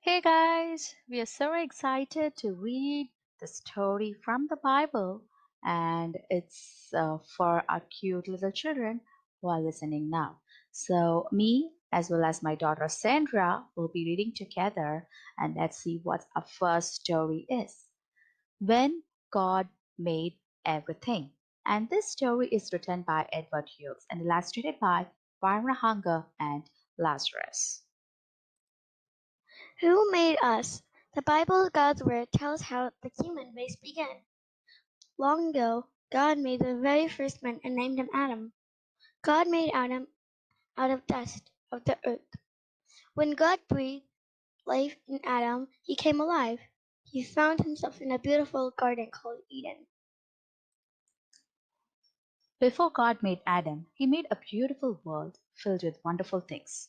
Hey guys, we are so excited to read the story from the Bible, and it's for our cute little children who are listening now. So, me as well as my daughter Sandra will be reading together, and let's see what our first story is. When God Made Everything. And this story is written by Edward Hughes and illustrated by Varna Hunger and Lazarus. Who made us? The Bible, God's Word, tells how the human race began. Long ago, God made the very first man and named him Adam. God made Adam out of dust of the earth. When God breathed life in Adam, he came alive. He found himself in a beautiful garden called Eden. Before God made Adam, he made a beautiful world filled with wonderful things.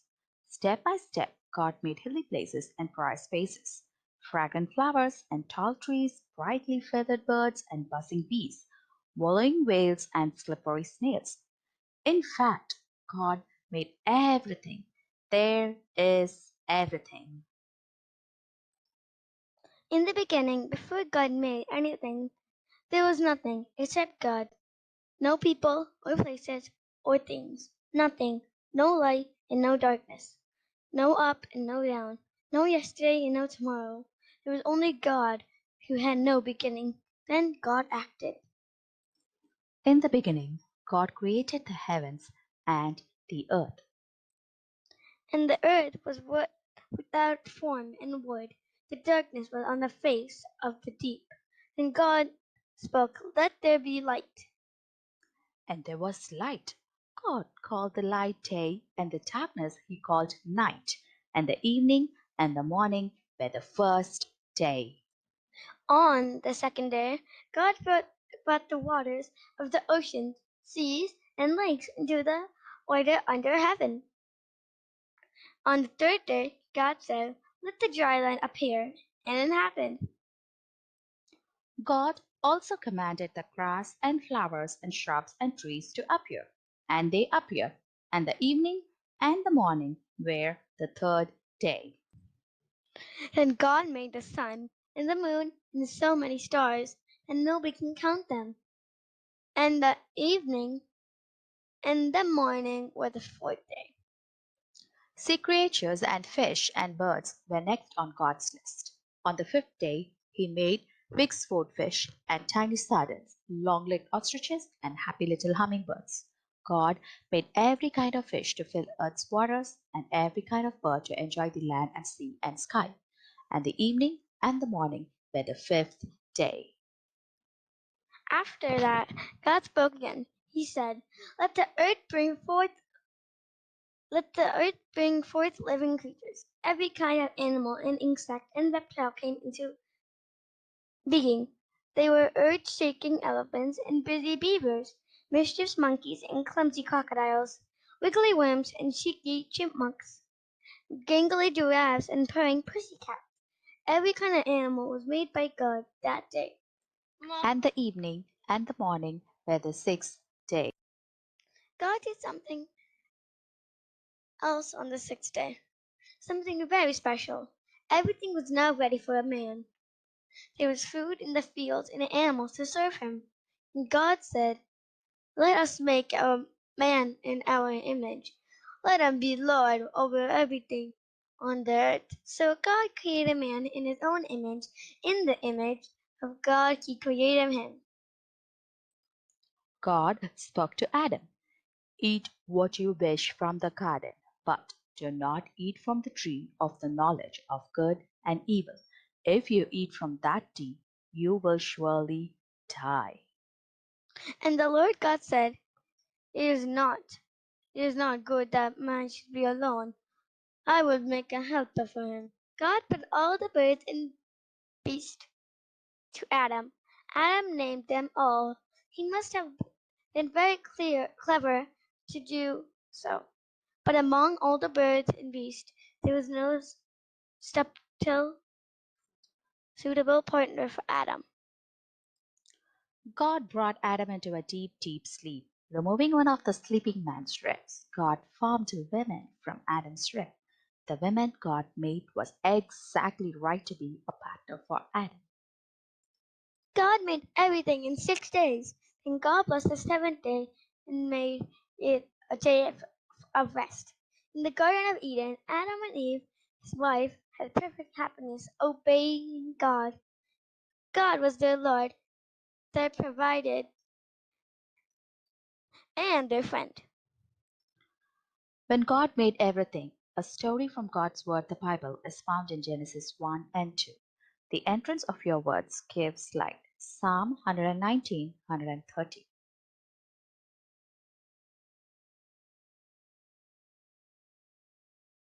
Step by step, God made hilly places and dry spaces, fragrant flowers and tall trees, brightly feathered birds and buzzing bees, wallowing whales and slippery snails. In fact, God made everything. There is everything. In the beginning, before God made anything, there was nothing except God. No people or places or things. Nothing. No light and no darkness. No up and no down. No yesterday and no tomorrow. There was only God who had no beginning. Then God acted. In the beginning, God created the heavens and the earth. And the earth was without form and void. The darkness was on the face of the deep. And God spoke, "Let there be light." And there was light. God called the light day, and the darkness he called night, and the evening and the morning were the first day. On the second day, God brought the waters of the oceans, seas, and lakes into the order under heaven. On the third day, God said, "Let the dry land appear," and it happened. God also commanded the grass and flowers and shrubs and trees to appear, and they appeared, and the evening and the morning were the third day. Then God made the sun and the moon and so many stars, and nobody can count them. And the evening and the morning were the fourth day. Sea creatures and fish and birds were next on God's list. On the fifth day, he made big swordfish and tiny sardines, long-legged ostriches and happy little hummingbirds. God made every kind of fish to fill earth's waters and every kind of bird to enjoy the land and sea and sky. And the evening and the morning were the fifth day. After that, God spoke again. He said, Let the earth bring forth living creatures. Every kind of animal and insect and reptile came into being. They were earth-shaking elephants and busy beavers, mischievous monkeys and clumsy crocodiles, wiggly worms and cheeky chipmunks, gangly giraffes and purring pussycats. Every kind of animal was made by God that day. And the evening and the morning were the sixth day. God did something else on the sixth day, something very special. Everything was now ready for a man. There was food in the fields and animals to serve him. And God said, "Let us make a man in our image. Let him be Lord over everything on the earth." So God created man in his own image. In the image of God he created him. God spoke to Adam. Eat what you wish from the garden, but do not eat from the tree of the knowledge of good and evil. If you eat from that tree, you will surely die. And the Lord God said, It is not good that man should be alone. I will make a helper for him." God put all the birds and beasts to Adam. Adam named them all. He must have been very clever to do so. But among all the birds and beasts, there was no subtle, suitable partner for Adam. God brought Adam into a deep, deep sleep. Removing one of the sleeping man's ribs, God formed a woman from Adam's rib. The woman God made was exactly right to be a partner for Adam. God made everything in 6 days. Then God blessed the seventh day and made it a day of rest. In the Garden of Eden, Adam and Eve, his wife, had perfect happiness, obeying God. God was their Lord, their provider, and their friend. When God made everything, a story from God's Word, the Bible, is found in Genesis 1 and 2. The entrance of your words gives light. Psalm 119, 130.